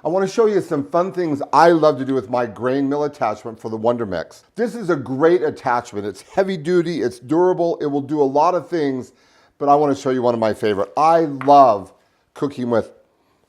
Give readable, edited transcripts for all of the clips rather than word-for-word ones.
I want to show you some fun things I love to do with my grain mill attachment for the WonderMix. This is a great attachment. It's heavy duty, it's durable, it will do a lot of things, but I want to show you one of my favorite. I love cooking with,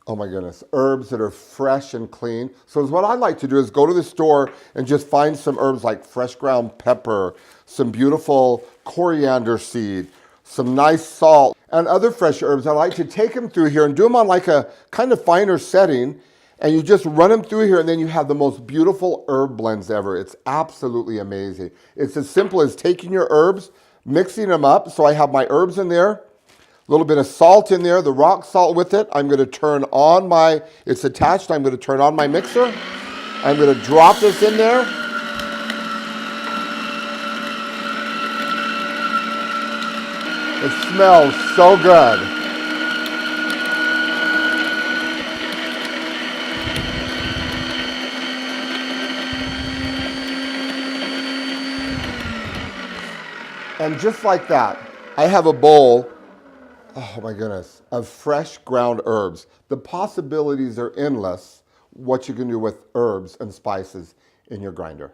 oh my goodness, herbs that are fresh and clean. So what I like to do is go to the store and just find some herbs like fresh ground pepper, some beautiful coriander seed, some nice salt, and other fresh herbs. I like to take them through here and do them on like a kind of finer setting, and you just run them through here, and then you have the most beautiful herb blends ever. It's absolutely amazing. It's as simple as taking your herbs, mixing them up. So I have my herbs in there, a little bit of salt in there, the rock salt with it. I'm going to turn on my, it's attached, I'm going to turn on my mixer. I'm going to drop this in there. It smells so good. And just like that, I have a bowl, oh my goodness, of fresh ground herbs. The possibilities are endless what you can do with herbs and spices in your grinder.